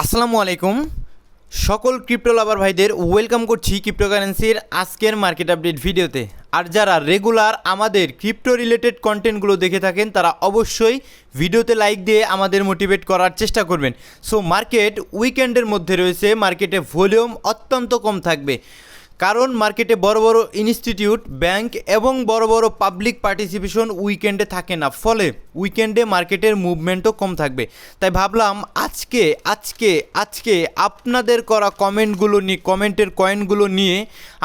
আসসালামু আলাইকুম সকল ক্রিপ্টো লাভার ভাইদের ওয়েলকাম করছি ক্রিপ্টোকারেন্সির আজকের মার্কেট আপডেট ভিডিওতে। আর যারা রেগুলার আমাদের ক্রিপ্টো রিলেটেড কন্টেন্টগুলো দেখে থাকেন তারা অবশ্যই ভিডিওতে লাইক দিয়ে আমাদের মোটিভেট করার চেষ্টা করবেন। সো মার্কেট উইকেন্ডের মধ্যে রয়েছে, মার্কেটে ভলিউম অত্যন্ত কম থাকবে, কারণ মার্কেটে বড় বড় ইনস্টিটিউট, ব্যাংক এবং বড় বড় পাবলিক পার্টিসিপেশন উইকেন্ডে থাকে না, ফলে উইকেন্ডে মার্কেটের মুভমেন্টও কম থাকবে। তাই ভাবলাম আজকে আপনাদের করা কমেন্টের কয়েনগুলো নিয়ে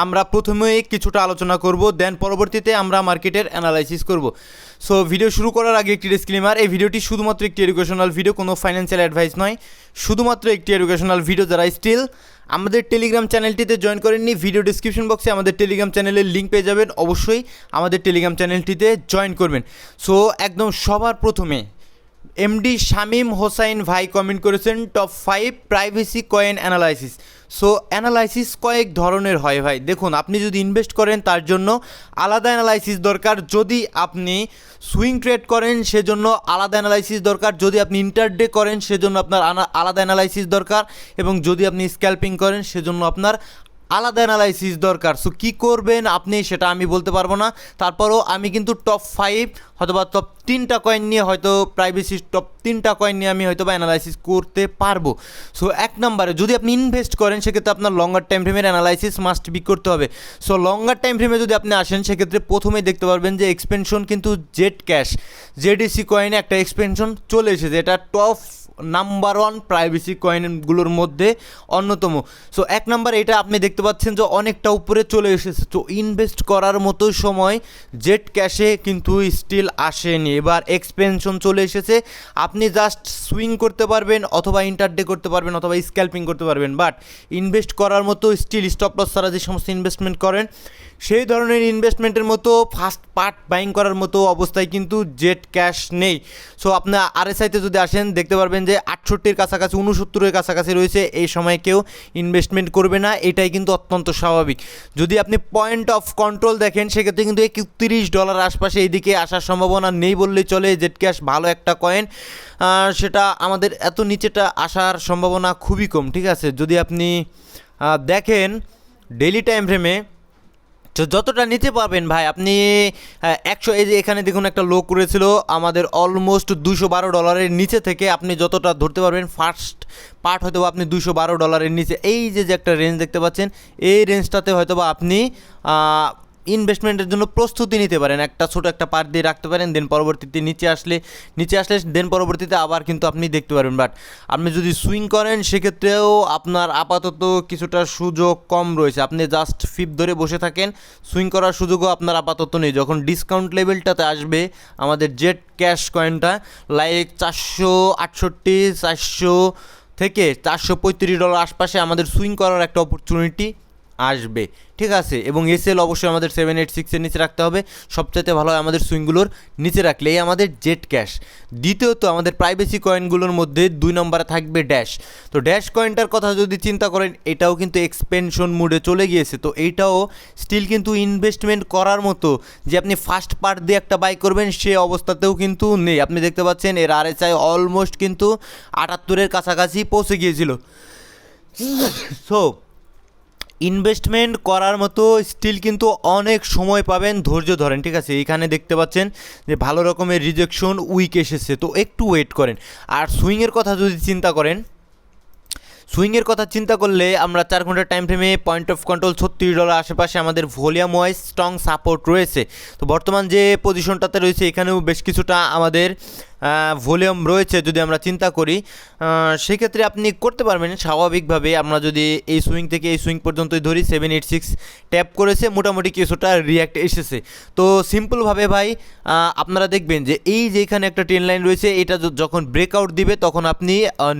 আমরা প্রথমে কিছুটা আলোচনা করব, দেন পরবর্তীতে আমরা মার্কেটের অ্যানালাইসিস করব। সো ভিডিও শুরু করার আগে একটি ডিসক্লেমার, এই ভিডিওটি শুধুমাত্র একটি এডুকেশনাল ভিডিও, কোনো ফাইন্যান্সিয়াল অ্যাডভাইস নয়, শুধুমাত্র একটি এডুকেশনাল ভিডিও। যারা স্টিল আমাদের টেলিগ্রাম চ্যানেলটিতে জয়েন করেননি, ভিডিও ডিসক্রিপশন বক্সে আমাদের টেলিগ্রাম চ্যানেলের লিঙ্ক পেয়ে যাবেন, অবশ্যই আমাদের টেলিগ্রাম চ্যানেলটিতে জয়েন করবেন। সো একদম সবার প্রথমে এমডি শামীম হোসাইন ভাই কমেন্ট করেছেন top 5 privacy coin analysis. So analysis কয়েক ধরনের হয় ভাই, দেখুন আপনি যদি ইনভেস্ট করেন তার জন্য আলাদা অ্যানালাইসিস দরকার, যদি আপনি সুইং ট্রেড করেন সেজন্য আলাদা অ্যানালাইসিস দরকার, যদি আপনি ইন্টারডে করেন সেজন্য আপনার আলাদা অ্যানালাইসিস দরকার, এবং যদি আপনি স্ক্যাল্পিং করেন সেজন্য আপনার আলাদা অ্যানালাইসিস দরকার। সো কী করবেন আপনি সেটা আমি বলতে পারবো না, তারপরও আমি কিন্তু টপ 5 হয়তোবা টপ 3টা কয়েন নিয়ে, হয়তো প্রাইভেসি টপ 3টা কয়েন নিয়ে আমি হয়তো বা অ্যানালাইসিস করতে পারবো। সো এক নম্বরে যদি আপনি ইনভেস্ট করেন সেক্ষেত্রে আপনার লঙ্গার টাইম ফ্রেমের অ্যানালাইসিস মাস্ট বি করতে হবে। সো লঙ্গার টাইম ফ্রেমে যদি আপনি আসেন সেক্ষেত্রে প্রথমেই দেখতে পারবেন যে এক্সপেনশন কিন্তু জেডিসি কয়েনে একটা এক্সপেনশন চলে এসেছে, এটা টপ নাম্বার 1 প্রাইভেসি কয়েনগুলোর মধ্যে অন্যতম। সো এক নাম্বার এটা আপনি দেখতে পাচ্ছেন যে অনেকটা উপরে চলে এসেছে। তো ইনভেস্ট করার মতো সময় জেড ক্যাশে কিন্তু স্টিল আসেনি, এবার এক্সপেনশন চলে এসেছে। আপনি জাস্ট সুইং করতে পারবেন, অথবা ইন্টারডে করতে পারবেন, অথবা স্ক্যাল্পিং করতে পারবেন, বাট ইনভেস্ট করার মতো স্টিল স্টপ লস ছাড়া যে সমস্ত ইনভেস্টমেন্ট করেন সেই ধরনের ইনভেস্টমেন্টের মতো ফার্স্ট পার্ট বাইং করার মতো অবস্থায় কিন্তু জেড ক্যাশ নেই। সো আপনার আরএসআইতে যদি আসেন দেখতে পারবেন যে 68-এর কাছাকাছি, 69-এর কাছাকাছি রয়েছে, এই সময় কেউ ইনভেস্টমেন্ট করবে না, এটাই কিন্তু অত্যন্ত স্বাভাবিক। যদি আপনি পয়েন্ট অফ কন্ট্রোল দেখেন সেক্ষেত্রে কিন্তু $31 আশপাশে এইদিকে আসার সম্ভাবনা নেই বললেই চলে। জেড ক্যাশ ভালো একটা কয়েন, সেটা আমাদের এত নিচেটা আসার সম্ভাবনা খুবই কম, ঠিক আছে। যদি আপনি দেখেন ডেইলি টাইম ফ্রেমে তো যতটা নিচে পাবেন ভাই আপনি 100, এই যে এখানে দেখুন একটা লো করেছিল আমাদের অলমোস্ট $212 নিচে থেকে, আপনি যতটা ধরতে পারবেন ফার্স্ট পার্ট হয়তো আপনি $212 নিচে, এই যে একটা রেঞ্জ দেখতে পাচ্ছেন, এই রেঞ্জটাতে হয়তো বা আপনি ইনভেস্টমেন্টের জন্য প্রস্তুতি নিতে পারেন, একটা ছোটো একটা পার্ট দিয়ে রাখতে পারেন, দেন পরবর্তীতে নিচে আসলে দেন পরবর্তীতে আবার কিন্তু আপনি দেখতে পারবেন। বাট আপনি যদি সুইং করেন সেক্ষেত্রেও আপনার আপাতত কিছুটা সুযোগ কম রয়েছে, আপনি জাস্ট ফিপ ধরে বসে থাকেন, সুইং করার সুযোগও আপনার আপাতত নেই। যখন ডিসকাউন্ট লেভেলটাতে আসবে আমাদের জেড ক্যাশ কয়েনটা লাইক 468, 400 থেকে $435 আশপাশে আমাদের সুইং করার একটা অপরচুনিটি আসবে, ঠিক আছে। এবং এসএল অবশ্যই আমাদের 786-এর নিচে রাখতে হবে, সবচাইতে ভালো হয় আমাদের সুইংগুলোর নিচে রাখলে, এই আমাদের জেড ক্যাশ। দ্বিতীয়ত আমাদের প্রাইভেসি কয়েনগুলোর মধ্যে 2 নম্বরে থাকবে ড্যাশ। তো ড্যাশ কয়েনটার কথা যদি চিন্তা করেন এটাও কিন্তু এক্সপেনশন মুডে চলে গিয়েছে, তো এইটাও স্টিল কিন্তু ইনভেস্টমেন্ট করার মতো যে আপনি ফার্স্ট পার্ট দিয়ে একটা বাই করবেন সে অবস্থাতেও কিন্তু নেই। আপনি দেখতে পাচ্ছেন এর আরএসআই অলমোস্ট কিন্তু 78-এর কাছাকাছি পৌঁছে গিয়েছিল। সো ইনভেস্টমেন্ট করার মতো স্টিল কিন্তু অনেক সময় পাবেন, ধৈর্য ধরেন, ঠিক আছে। এইখানে দেখতে পাচ্ছেন যে ভালো রকমের রিজেকশন উইক এসেছে, তো একটু ওয়েট করেন। আর সুইংয়ের কথা যদি চিন্তা করেন, সুইংয়ের কথা চিন্তা করলে আমরা 4 ঘন্টার টাইম ফ্রেমে পয়েন্ট অফ কন্ট্রোল $36 আশেপাশে আমাদের ভলিউম ওয়াইজ স্ট্রং সাপোর্ট রয়েছে। তো বর্তমান যে পজিশনটাতে রয়েছে এখানেও বেশ কিছুটা আমাদের ভলিউম রয়েছে। যদি আমরা চিন্তা করি সেক্ষেত্রে আপনি করতে পারবেন স্বাভাবিকভাবে। আমরা যদি এই সুইং থেকে এই সুইং পর্যন্তই ধরি, 786 ট্যাপ করেছে, মোটামুটি কিছুটা রিয়্যাক্ট এসেছে। তো সিম্পলভাবে ভাই আপনারা দেখবেন যে এই যে এখানে একটা ট্রেন লাইন রয়েছে, এটা যখন ব্রেকআউট দিবে তখন আপনি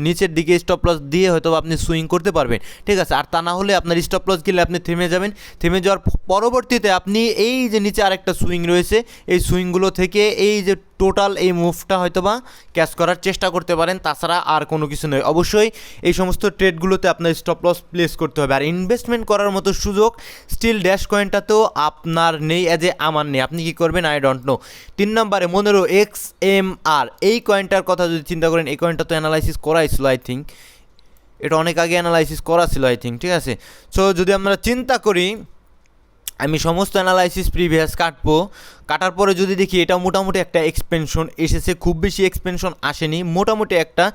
নিচের দিকে স্টপ লস দিয়ে হয়তো আপনি সুইং করতে পারবেন, ঠিক আছে। আর তা না হলে আপনার স্টপ লস গেলে আপনি থেমে যাবেন, থেমে যাওয়ার পরবর্তীতে আপনি এই যে নিচে আরেকটা সুইং রয়েছে এই সুইংগুলো থেকে এই যে টোটাল এই মুভটা হয়তোবা ক্যাচ করার চেষ্টা করতে পারেন, তাছাড়া আর কোনো কিছু নয়। অবশ্যই এই সমস্ত ট্রেডগুলোতে আপনার স্টপ লস প্লেস করতে হবে। আর ইনভেস্টমেন্ট করার মতো সুযোগ স্টিল ড্যাশ কয়েনটাতেও আপনার নেই, আমার নেই। আপনি কী করবেন আই ডোন্ট নো। 3 নম্বরে Monero XMR, এই কয়েনটার কথা যদি চিন্তা করেন, এই কয়েনটা তো অ্যানালাইসিস করাইছিল আই থিঙ্ক, এটা অনেক আগে অ্যানালাইসিস করা ছিল আই থিঙ্ক, ঠিক আছে। সো যদি আমরা চিন্তা করি, আমি সমস্ত অ্যানালাইসিস প্রিভিয়াস কাটার পরে যদি দেখি এটা মোটামুটি একটা এক্সপেনশন এসেছে, খুব বেশি এক্সপেনশন আসেনি, মোটামুটি একটা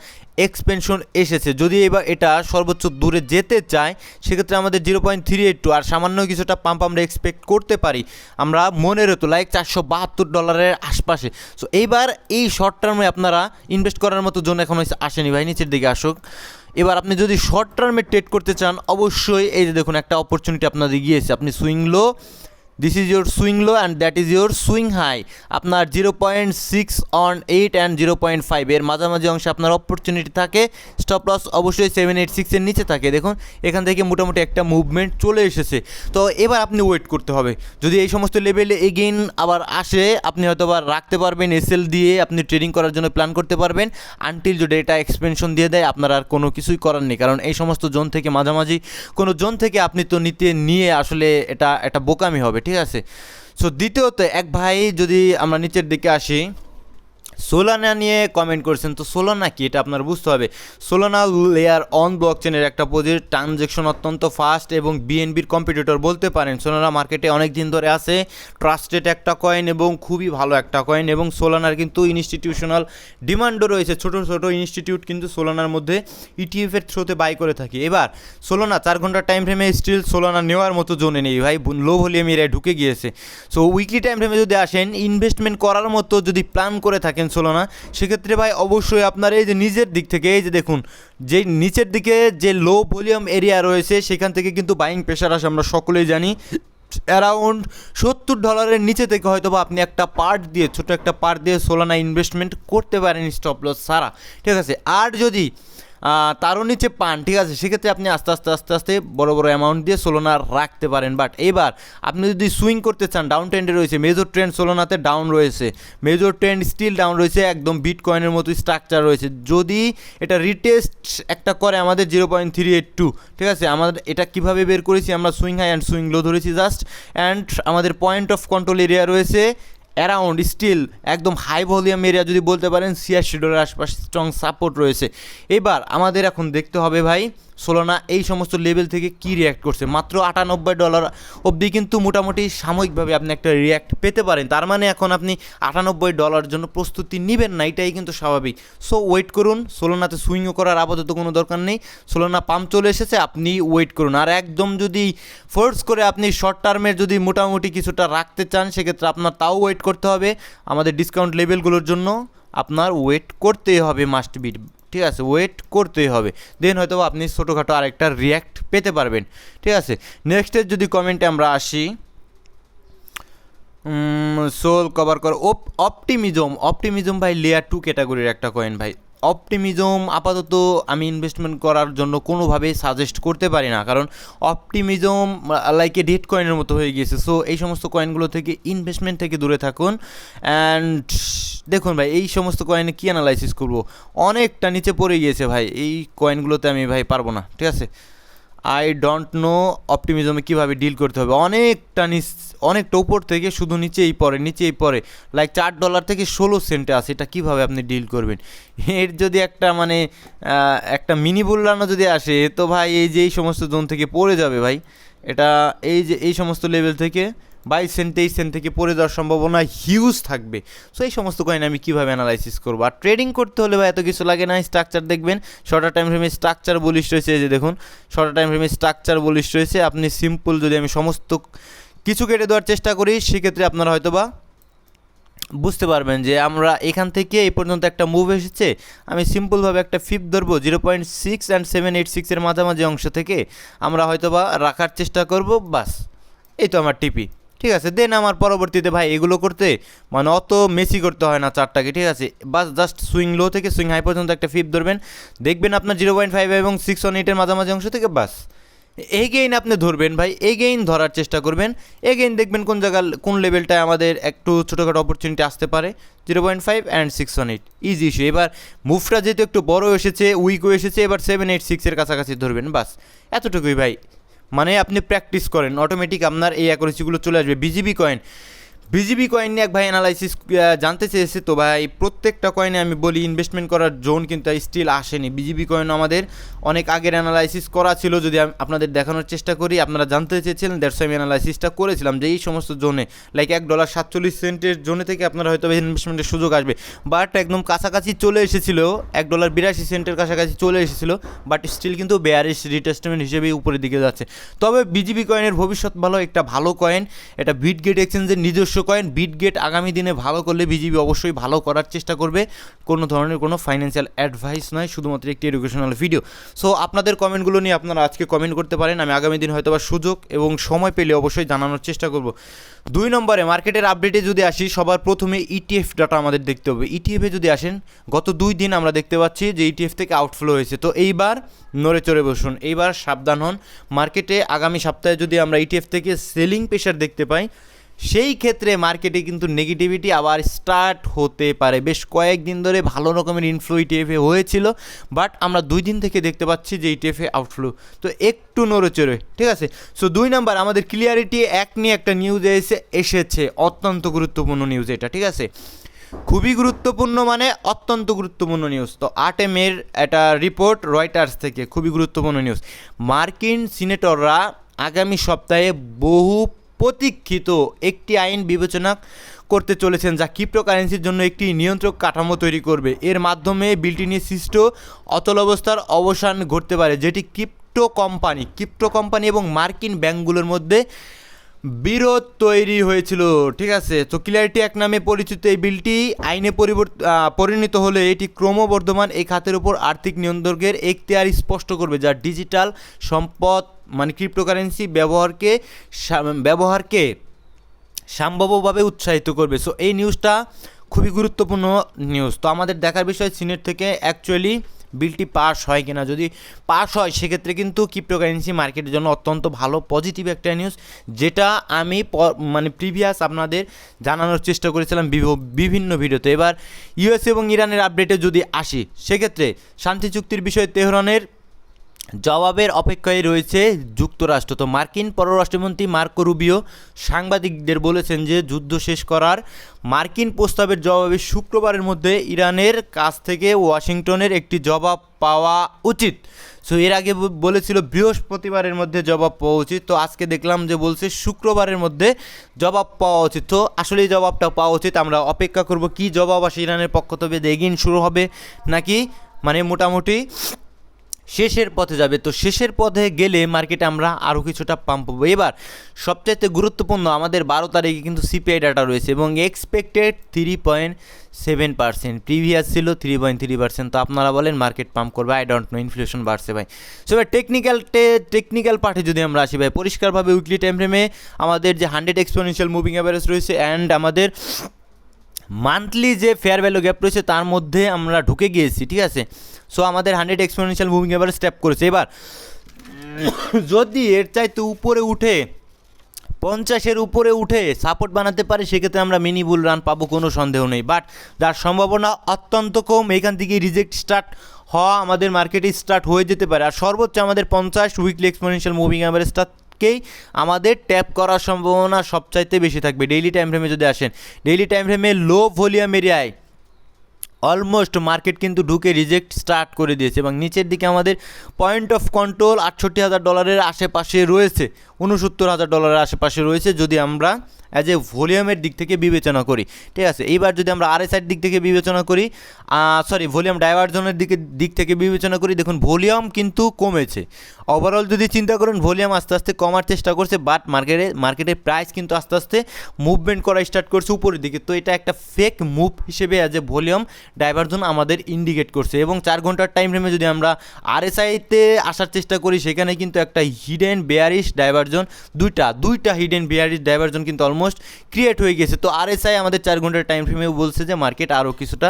এক্সপেনশন এসেছে। যদি এবার এটা সর্বোচ্চ দূরে যেতে চায় সেক্ষেত্রে আমাদের 0.382 আর সামান্য কিছুটা পাম্প আমরা এক্সপেক্ট করতে পারি, আমরা মনের হতো লাইক $472 আশপাশে। সো এইবার এই শর্ট টার্মে আপনারা ইনভেস্ট করার মতো জন্য এখন আসেনি ভাই, নিচের দিকে আসুক। এবার আপনি যদি শর্ট টার্মে ট্রেড করতে চান অবশ্যই এই যে দেখুন একটা অপরচুনিটি আপনাদের গিয়েছে, আপনি swing low, this is your swing low and that is your swing high. আপনার 0.618 অ্যান্ড 0.5 এর মাঝামাঝি অংশে আপনার অপরচুনিটি থাকে। স্টপ লস অবশ্যই 786 এর নিচে থাকে। দেখুন এখান থেকে মোটামুটি একটা মুভমেন্ট চলে এসেছে। তো এবার আপনি ওয়েট করতে হবে, যদি এই সমস্ত লেভেলে এগেইন আবার আসে আপনি হয়তো আবার রাখতে পারবেন, এসএল দিয়ে আপনি ট্রেডিং করার জন্য প্ল্যান করতে পারবেন। আনটিল যদি এটা এক্সপেনশন দিয়ে দেয় আপনার আর কোনো কিছুই করার নেই, কারণ এই সমস্ত জোন থেকে মাঝামাঝি কোনো জোন থেকে আপনি তো নিয়ে আসলে এটা একটা বোকামি হবে, ঠিক আছে। সো দ্বিতীয়ত এক ভাই যদি আমরা নিচের দিকে আসি, সোলানা নিয়ে কমেন্ট করছেন। তো সোলানা কি এটা আপনার বুঝতে হবে। সোলানা লেয়ার অন ব্লকচেনের একটা প্রজেক্ট, ট্রানজ্যাকশন অত্যন্ত ফাস্ট এবং বিএনবির কম্পিটিটর বলতে পারেন। সোলানা মার্কেটে অনেক দিন ধরে আছে, ট্রাস্টেড একটা কয়েন এবং খুবই ভালো একটা কয়েন, এবং সোলানার কিন্তু ইনস্টিটিউশনাল ডিমান্ডও রয়েছে। ছোটো ছোটো ইনস্টিটিউট কিন্তু সোলানার মধ্যে ইটিএফের থ্রুতে বাই করে থাকি। এবার সোলানা 4 ঘন্টার টাইম ফ্রেমে স্টিল সোলানা নেওয়ার মতো জোনে নেই ভাই, লো ভলিউম এরিয়ায় ঢুকে গিয়েছে। সো উইকলি টাইম ফ্রেমে যদি আসেন, ইনভেস্টমেন্ট করার মতো যদি প্ল্যান করে থাকেন সোলানা, সেক্ষেত্রে ভাই অবশ্যই আপনার এই যে নিজের দিক থেকে এই যে দেখুন যে নিচের দিকে যে লো ভলিউম এরিয়া রয়েছে সেখান থেকে কিন্তু বাইং প্রেশার আসে, আমরা সকলেই জানি। অ্যারাউন্ড $70 নিচে থেকে হয়তো বা আপনি একটা পার্ট দিয়ে, ছোটো একটা পার্ট দিয়ে সোলানা ইনভেস্টমেন্ট করতে পারেন স্টপ লস ছাড়া, ঠিক আছে। আর যদি তারও নিচে পান, ঠিক আছে, সেক্ষেত্রে আপনি আস্তে আস্তে বড় অ্যামাউন্ট দিয়ে সোলানা রাখতে পারেন। বাট এবার আপনি যদি সুইং করতে চান, ডাউন ট্রেন্ডে রয়েছে, মেজর ট্রেন্ড সোলানাতে ডাউন রয়েছে, মেজর ট্রেন্ড স্টিল ডাউন রয়েছে, একদম বিটকয়েনের মতো স্ট্রাকচার রয়েছে। যদি এটা রিটেস্ট একটা করে আমাদের 0.382, ঠিক আছে, আমাদের এটা কিভাবে বের করেছি আমরা, swing high and swing low ধরেছি জাস্ট, অ্যান্ড আমাদের পয়েন্ট অফ কন্ট্রোল এরিয়া রয়েছে অ্যারাউন্ড স্টিল একদম হাই ভলিউম এরিয়া যদি বলতে পারেন $86 আশপাশে স্ট্রং সাপোর্ট রয়েছে। এবার আমাদের এখন দেখতে হবে ভাই সোলানা এই সমস্ত লেভেল থেকে কি রিয়্যাক্ট করছে। মাত্র $98 অবধি কিন্তু মোটামুটি সাময়িকভাবে আপনি একটা রিয়্যাক্ট পেতে পারেন, তার মানে এখন আপনি $98 জন্য প্রস্তুতি নেবেন না, এটাই কিন্তু স্বাভাবিক। সো ওয়েট করুন, সোলানাতে সুইংও করার আপাতত কোনো দরকার নেই, সোলানা পাম্প চলে এসেছে, আপনি ওয়েট করুন। আর একদম যদি ফোর্স করে আপনি শর্ট টার্মের যদি মোটামুটি কিছুটা রাখতে চান সেক্ষেত্রে আপনার তাও ওয়েট করতে হবে, আমাদের ডিসকাউন্ট লেভেলগুলোর জন্য আপনার ওয়েট করতেই হবে, মাস্ট বি, ঠিক আছে, ওয়েট করতেই হবে। দেন হয়তো আপনি ছোটোখাটো আরেকটা রিয়্যাক্ট পেতে পারবেন, ঠিক আছে। নেক্সটের যদি কমেন্টে আমরা আসি, সোল কভার কর অপটিমিজম ভাই লেয়ার 2 ক্যাটাগরির একটা কয়েন ভাই। অপটিমিজম আপাতত আমি ইনভেস্টমেন্ট করার জন্য কোনোভাবেই সাজেস্ট করতে পারি না, কারণ অপটিমিজম লাইক এ ডেট কয়েনের মতো হয়ে গিয়েছে। সো এই সমস্ত কয়েনগুলো থেকে ইনভেস্টমেন্ট থেকে দূরে থাকুন। অ্যান্ড দেখুন ভাই এই সমস্ত কয়েনে কী অ্যানালাইসিস করবো, অনেকটা নিচে পড়ে গিয়েছে ভাই, এই কয়েনগুলোতে আমি ভাই পারবো না, ঠিক আছে। আই ডোন্ট নো অপটিমিজমে কীভাবে ডিল করতে হবে, অনেকটা উপর থেকে শুধু নিচেই পড়ে লাইক $4 থেকে 16 সেন্টে আছে, এটা কীভাবে আপনি ডিল করবেন। এর যদি একটা মানে একটা মিনি বুল্লানো যদি আসে তো ভাই এই যে এই সমস্ত জোন থেকে পড়ে যাবে ভাই, এটা এই যে এই সমস্ত লেভেল থেকে 22 সেন্ট 23 সেন্ট থেকে পড়ে যাওয়ার সম্ভাবনা হিউজ থাকবে। সো এই সমস্ত কয়েন আমি কীভাবে অ্যানালাইসিস করবো। আর ট্রেডিং করতে হলে বা এত কিছু লাগে না, স্ট্রাকচার দেখবেন, শর্টার টাইম ফ্রেমে স্ট্রাকচার বলিশ রয়েছে, এই যে দেখুন শর্টার টাইম ফ্রেমে স্ট্রাকচার বলিশ রয়েছে। আপনি সিম্পল যদি আমি সমস্ত কিছু কেটে দেওয়ার চেষ্টা করি সেক্ষেত্রে আপনারা হয়তো বা বুঝতে পারবেন যে আমরা এখান থেকে এই পর্যন্ত একটা মুভ এসেছে, আমি সিম্পলভাবে একটা ফিপ ধরবো 0.6 অ্যান্ড 786 এর মাঝামাঝি অংশ থেকে আমরা হয়তো বা রাখার চেষ্টা করব, বাস এই তো আমার টিপি, ঠিক আছে। দেন আমার পরবর্তীতে ভাই এগুলো করতে মানে অত মেসি করতে হয় না চারটাকে, ঠিক আছে, বাস জাস্ট সুইং লো থেকে সুইং হাই পর্যন্ত একটা ফিপ ধরবেন, দেখবেন আপনার 0.5 এবং 618 মাঝামাঝি অংশ থেকে বাস এগেইন আপনি ধরবেন ভাই, এগেইন ধরার চেষ্টা করবেন, এগেইন দেখবেন কোন লেভেলটায় আমাদের একটু ছোটোখাটো অপরচুনিটি আসতে পারে, 0.5 অ্যান্ড 618 ইজি ইস্যু। এবার মুভটা যেহেতু একটু বড় এসেছে, উইকও এসেছে, এবার 786 এর কাছাকাছি ধরবেন, বাস এতটুকুই ভাই। মানে আপনি প্র্যাকটিস করেন, অটোমেটিক আপনার এই অ্যাকুরেসিগুলো চলে আসবে। বিজিবি কয়েন নিয়ে এক ভাই অ্যানালাইসিস জানতে চেয়েছে। তো ভাই প্রত্যেকটা কয়েনে আমি বলি ইনভেস্টমেন্ট করার জোন কিন্তু স্টিল আসেনি। বিজিবি কয়েন আমাদের অনেক আগের অ্যানালাইসিস করা ছিল, যদি আপনাদের দেখানোর চেষ্টা করি। আপনারা জানতে চেয়েছিলেন, দ্যাটস আমি অ্যানালাইসিসটা করেছিলাম যে এই সমস্ত জোনে লাইক $1.47 জোনে থেকে আপনারা হয়তো ইনভেস্টমেন্টের সুযোগ আসবে, বাট একদম কাছাকাছি চলে এসেছিল, $1.82 কাছাকাছি চলে এসেছিলো, বাট স্টিল কিন্তু বেয়ারিশ রিটেস্টমেন্ট হিসেবেই উপরের দিকে যাচ্ছে। তবে বিজিবি কয়েনের ভবিষ্যৎ ভালো, একটা ভালো কয়েন, এটা বিটগেট এক্সচেঞ্জের নিজস্ব কয়েন। বিটগেট আগামী দিনে ভালো করলে বিজিবি অবশ্যই ভালো করার চেষ্টা করবে। কোনো ধরনের কোনো ফাইন্যান্সিয়াল অ্যাডভাইস নয়, শুধুমাত্র একটি এডুকেশনাল ভিডিও। সো আপনাদের কমেন্টগুলো নিয়ে আপনারা আজকে কমেন্ট করতে পারেন, আমি আগামী দিন হয়তো বা সুযোগ এবং সময় পেলে অবশ্যই জানানোর চেষ্টা করব। 2 নম্বরে মার্কেটের আপডেটে যদি আসি, সবার প্রথমে ইটিএফ ডাটা আমাদের দেখতে হবে। ইটিএফে যদি আসেন, গত 2 দিন আমরা দেখতে পাচ্ছি যে ইটিএফ থেকে আউটফ্লো হয়েছে। তো এইবার নড়ে চড়ে বসুন, এইবার সাবধান হন। মার্কেটে আগামী সপ্তাহে যদি আমরা ইটিএফ থেকে সেলিং প্রেশার দেখতে পাই, সেই ক্ষেত্রে মার্কেটে কিন্তু নেগেটিভিটি আবার স্টার্ট হতে পারে। বেশ কয়েকদিন ধরে ভালো রকমের ইনফ্লো ইটিএফে হয়েছিল, বাট আমরা 2 দিন থেকে দেখতে পাচ্ছি যে ইটিএফে আউটফ্লো, তো একটু নড়েচড়ে, ঠিক আছে। সো 2 নাম্বার আমাদের ক্লিয়ারিটি নিয়ে একটা নিউজ এসেছে, অত্যন্ত গুরুত্বপূর্ণ নিউজ এটা, ঠিক আছে। খুবই গুরুত্বপূর্ণ মানে অত্যন্ত গুরুত্বপূর্ণ নিউজ। তো 8 মের একটা রিপোর্ট রয়টার্স থেকে, খুবই গুরুত্বপূর্ণ নিউজ। মার্কিন সিনেটররা আগামী সপ্তাহে বহু প্রতীক্ষিত একটি আইন বিবেচনা করতে চলেছেন, যা ক্রিপ্টোকারেন্সির জন্য একটি নিয়ন্ত্রক কাঠামো তৈরি করবে। এর মাধ্যমে বিলটি নিয়ে সৃষ্ট অচলাবস্থার অবসান ঘটতে পারে, যেটি ক্রিপ্টো কোম্পানি এবং মার্কিন ব্যাংকগুলোর মধ্যে বিরোধ তৈরি হয়েছিল, ঠিক আছে। তো ক্লিয়ারিটি নামে পরিচিত এই বিলটি আইনে পরিণত হলে এটি ক্রমবর্ধমান এই খাতের উপর আর্থিক নিয়ন্ত্রকের এখতিয়ার স্পষ্ট করবে, যা ডিজিটাল সম্পদ মানে ক্রিপ্টোকারেন্সি ব্যবহারকে সম্ভাব্যভাবে উৎসাহিত করবে। সো এই নিউজটা খুবই গুরুত্বপূর্ণ নিউজ। তো আমাদের দেখার বিষয় সিনেট থেকে অ্যাকচুয়ালি বিলটি পাস হয় কিনা। যদি পাস হয় সেক্ষেত্রে কিন্তু ক্রিপ্টোকারেন্সি মার্কেটের জন্য অত্যন্ত ভালো পজিটিভ একটা নিউজ, যেটা আমি প্রিভিয়াস আপনাদের জানানোর চেষ্টা করেছিলাম বিভিন্ন ভিডিওতে। এবার ইউএস এবং ইরানের আপডেটে যদি আসি, সেক্ষেত্রে শান্তি চুক্তির বিষয়ে তেহরানের জবাবের অপেক্ষায় রয়েছে যুক্তরাষ্ট্র। তো মার্কিন পররাষ্ট্রমন্ত্রী মার্কো রুবিও সাংবাদিকদের বলেছেন যে যুদ্ধ শেষ করার মার্কিন প্রস্তাবের জবাবে শুক্রবারের মধ্যে ইরানের কাছ থেকে ওয়াশিংটনের একটি জবাব পাওয়া উচিত। সো এর আগে বলেছিল বৃহস্পতিবারের মধ্যে জবাব পাওয়া উচিত, তো আজকে দেখলাম যে বলছে শুক্রবারের মধ্যে জবাব পাওয়া উচিত। তো আসলে এই জবাবটা পাওয়া উচিত, আমরা অপেক্ষা করব কি জবাব আসে ইরানের পক্ষ থেকে। এগেইন শুরু হবে নাকি মোটামুটি শেষের পথে যাবে। তো শেষের পথে গেলে মার্কেটে আমরা আরও কিছুটা পাম্প পাবো। এবার সবচাইতে গুরুত্বপূর্ণ, আমাদের 12 তারিখে কিন্তু সিপিআই ডাটা রয়েছে এবং এক্সপেক্টেড 3.7%, প্রিভিয়াস ছিল 3.3%। তো আপনারা বলেন মার্কেট পাম্প করবে, আই ডোন্ট নো, ইনফ্লেশন বাড়ছে ভাই। সো এবার টেকনিক্যাল পার্টে যদি আমরা আসি ভাই, পরিষ্কারভাবে উইকলি টাইম ফ্রেমে আমাদের যে 100 এক্সপোনেনশিয়াল মুভিং অ্যাভারেজ রয়েছে অ্যান্ড আমাদের মান্থলি যে ফেয়ার ভ্যালু গ্যাপ রয়েছে তার মধ্যে আমরা ঢুকে গিয়েছি, ঠিক আছে। সো আমাদের 100 এক্সপোনেনশিয়াল মুভিং অ্যাভারেজ স্টেপ করেছে। এবার যদি এর চাইতে উপরে উঠে 50-এর উপরে উঠে সাপোর্ট বানাতে পারে, সেক্ষেত্রে আমরা মিনি বুল রান পাবো, কোনো সন্দেহ নেই। বাট যার সম্ভাবনা অত্যন্ত কম, এখান থেকে রিজেক্ট স্টার্ট হওয়া আমাদের মার্কেটে স্টার্ট হয়ে যেতে পারে। আর সর্বোচ্চ আমাদের 50 উইকলি এক্সপোনেনশিয়াল মুভিং অ্যাভারেজটাকেই আমাদের ট্যাপ করার সম্ভাবনা সবচাইতে বেশি থাকবে। ডেইলি টাইম ফ্রেমে যদি আসেন, ডেইলি টাইম ফ্রেমে লো ভলিউম এরিয়ায় অলমোস্ট মার্কেট কিন্তু ঢুকে রিজেক্ট স্টার্ট করে দিয়েছে এবং নিচের দিকে আমাদের পয়েন্ট অফ কন্ট্রোল $68,000 আশেপাশে রয়েছে, $69,000 আশেপাশে রয়েছে, যদি আমরা অ্যাজ এ ভলিউমের দিক থেকে বিবেচনা করি, ঠিক আছে। এইবার যদি আমরা আরএসআইয়ের দিক থেকে বিবেচনা করি, ভলিউম ডাইভারজনের দিক থেকে বিবেচনা করি, দেখুন ভলিউম কিন্তু কমেছে। ওভারঅল যদি চিন্তা করেন ভলিউম আস্তে আস্তে কমার চেষ্টা করছে, বাট মার্কেটের প্রাইস কিন্তু আস্তে আস্তে মুভমেন্ট করা স্টার্ট করছে উপরের দিকে। তো এটা একটা ফেক মুভ হিসেবে অ্যাজ এ ভলিউম ডাইভারজন আমাদের ইন্ডিকেট করছে। এবং 4 ঘন্টার টাইম ফ্রেমে যদি আমরা আরএসআইতে আসার চেষ্টা করি, সেখানে কিন্তু একটা হিডেন বেয়ারিশ ডাইভারজন, দুইটা হিডেন বেয়ারিশ ডাইভারজন কিন্তু অলমোস্ট ক্রিয়েট হয়ে গেছে। তো আরএসআই আমাদের 4 ঘন্টার টাইম ফ্রেমেও বলছে যে মার্কেট আরও কিছুটা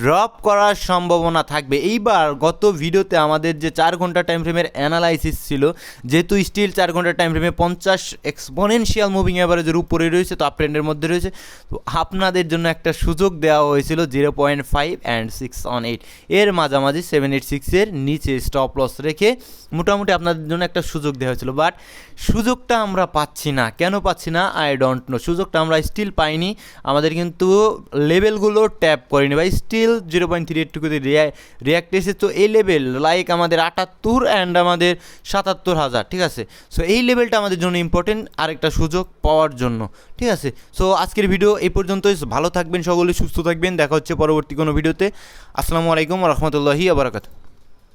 ড্রপ করার সম্ভাবনা থাকবে। এইবার গত ভিডিওতে আমাদের যে 4 ঘন্টা টাইম ফ্রেমের অ্যানালাইসিস ছিল, যেহেতু স্টিল 4 ঘন্টা টাইম ফ্রেমে 50 এক্সপোনেনশিয়াল মুভিং অ্যাভারেজের উপরে রয়েছে, তো আপট্রেন্ডের মধ্যে রয়েছে, তো আপনাদের জন্য একটা সুযোগ দেওয়া হয়েছিল 0.5 and 618 এর মাঝামাঝি 786-এর নিচে স্টপ লস রেখে মোটামুটি আপনাদের জন্য একটা সুযোগ দেওয়া হয়েছিল। বাট সুযোগটা আমরা পাচ্ছি না, কেন পাচ্ছি না আই ডোন্ট স্বপ্ন, সুযোগটা আমরা স্টিল পাইনি, আমাদের কিন্তু লেভেলগুলো ট্যাপ করিনি ভাই। স্টিল 0.38 রিয়াক্ট এসে, তো এই লেভেল লাইক আমাদের 78 অ্যান্ড আমাদের 77,000, ঠিক আছে। সো এই লেভেলটা আমাদের জন্য ইম্পর্টেন্ট আরেকটা সুযোগ পাওয়ার জন্য, ঠিক আছে। সো আজকের ভিডিও এই পর্যন্তই। ভালো থাকবেন সকলে, সুস্থ থাকবেন, দেখা হচ্ছে পরবর্তী কোনো ভিডিওতে। আসসালামু আলাইকুম ওয়া রাহমাতুল্লাহি ওয়া বারাকাতুহু।